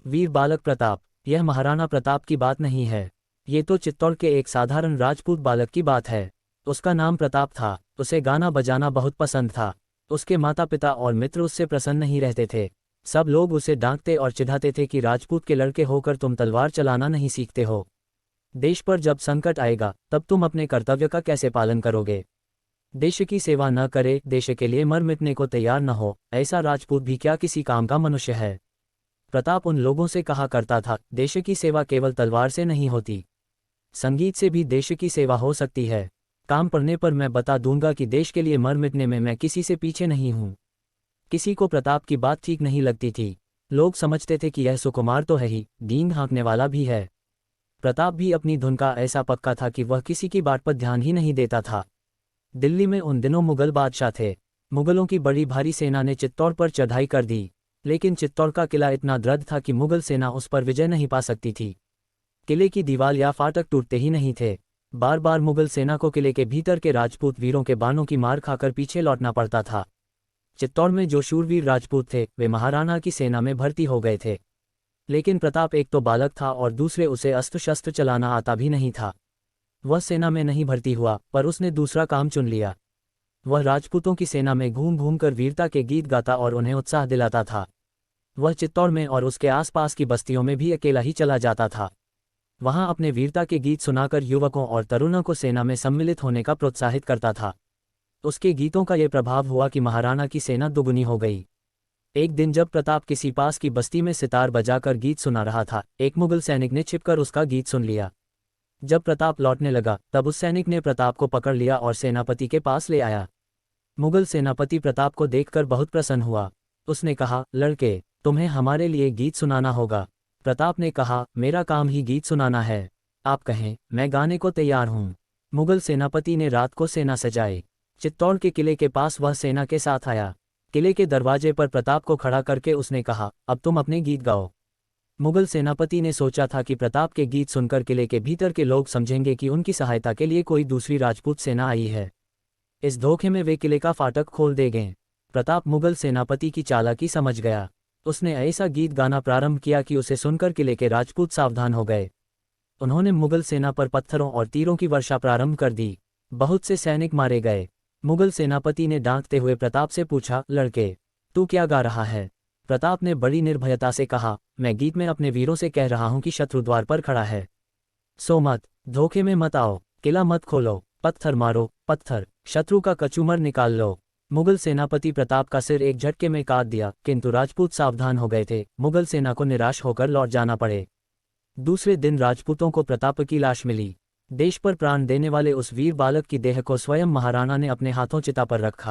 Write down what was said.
वीर बालक प्रताप। यह महाराणा प्रताप की बात नहीं है। ये तो चित्तौड़ के एक साधारण राजपूत बालक की बात है। उसका नाम प्रताप था। उसे गाना बजाना बहुत पसंद था। उसके माता पिता और मित्र उससे प्रसन्न नहीं रहते थे। सब लोग उसे डांटते और चिढ़ाते थे कि राजपूत के लड़के होकर तुम तलवार चलाना नहीं सीखते हो। देश पर जब संकट आएगा तब तुम अपने कर्तव्य का कैसे पालन करोगे। देश की सेवा न करे, देश के लिए मर मिटने को तैयार न हो, ऐसा राजपूत भी क्या किसी काम का मनुष्य है। प्रताप उन लोगों से कहा करता था, देश की सेवा केवल तलवार से नहीं होती, संगीत से भी देश की सेवा हो सकती है। काम पड़ने पर मैं बता दूंगा कि देश के लिए मर मिटने में मैं किसी से पीछे नहीं हूं। किसी को प्रताप की बात ठीक नहीं लगती थी। लोग समझते थे कि यह सुकुमार तो है ही, डींग हाँकने वाला भी है। प्रताप भी अपनी धुन का ऐसा पक्का था कि वह किसी की बात पर ध्यान ही नहीं देता था। दिल्ली में उन दिनों मुगल बादशाह थे। मुगलों की बड़ी भारी सेना ने चित्तौड़ पर चढ़ाई कर दी, लेकिन चित्तौड़ का किला इतना दृढ़ था कि मुगल सेना उस पर विजय नहीं पा सकती थी। किले की दीवार या फाटक टूटते ही नहीं थे। बार बार मुगल सेना को किले के भीतर के राजपूत वीरों के बाणों की मार खाकर पीछे लौटना पड़ता था। चित्तौड़ में जो शूरवीर राजपूत थे वे महाराणा की सेना में भर्ती हो गए थे, लेकिन प्रताप एक तो बालक था और दूसरे उसे अस्त्र शस्त्र चलाना आता भी नहीं था। वह सेना में नहीं भर्ती हुआ, पर उसने दूसरा काम चुन लिया। वह राजपूतों की सेना में घूम घूम कर वीरता के गीत गाता और उन्हें उत्साह दिलाता था। वह चित्तौड़ में और उसके आसपास की बस्तियों में भी अकेला ही चला जाता था। वहां अपने वीरता के गीत सुनाकर युवकों और तरुणों को सेना में सम्मिलित होने का प्रोत्साहित करता था। उसके गीतों का ये प्रभाव हुआ कि महाराणा की सेना दुगुनी हो गई। एक दिन जब प्रताप किसी पास की बस्ती में सितार बजाकर गीत सुना रहा था, एक मुगल सैनिक ने छिपकर उसका गीत सुन लिया। जब प्रताप लौटने लगा तब उस सैनिक ने प्रताप को पकड़ लिया और सेनापति के पास ले आया। मुगल सेनापति प्रताप को देखकर बहुत प्रसन्न हुआ। उसने कहा, लड़के, तुम्हें हमारे लिए गीत सुनाना होगा। प्रताप ने कहा, मेरा काम ही गीत सुनाना है। आप कहें, मैं गाने को तैयार हूँ। मुगल सेनापति ने रात को सेना सजाई। चित्तौड़ के किले के पास वह सेना के साथ आया। किले के दरवाजे पर प्रताप को खड़ा करके उसने कहा, अब तुम अपने गीत गाओ। मुगल सेनापति ने सोचा था कि प्रताप के गीत सुनकर किले के भीतर के लोग समझेंगे कि उनकी सहायता के लिए कोई दूसरी राजपूत सेना आई है। इस धोखे में वे किले का फाटक खोल देंगे। प्रताप मुगल सेनापति की चालाकी समझ गया। उसने ऐसा गीत गाना प्रारंभ किया कि उसे सुनकर किले के राजपूत सावधान हो गए। उन्होंने मुगल सेना पर पत्थरों और तीरों की वर्षा प्रारंभ कर दी। बहुत से सैनिक मारे गए। मुगल सेनापति ने डांटते हुए प्रताप से पूछा, लड़के, तू क्या गा रहा है। प्रताप ने बड़ी निर्भयता से कहा, मैं गीत में अपने वीरों से कह रहा हूं कि शत्रु द्वार पर खड़ा है, सो मत, धोखे में मत आओ, किला मत खोलो, पत्थर मारो, पत्थर, शत्रु का कचूमर निकाल लो। मुगल सेनापति प्रताप का सिर एक झटके में काट दिया, किंतु राजपूत सावधान हो गए थे। मुगल सेना को निराश होकर लौट जाना पड़े। दूसरे दिन राजपूतों को प्रताप की लाश मिली। देश पर प्राण देने वाले उस वीर बालक की देह को स्वयं महाराणा ने अपने हाथों चिता पर रखा।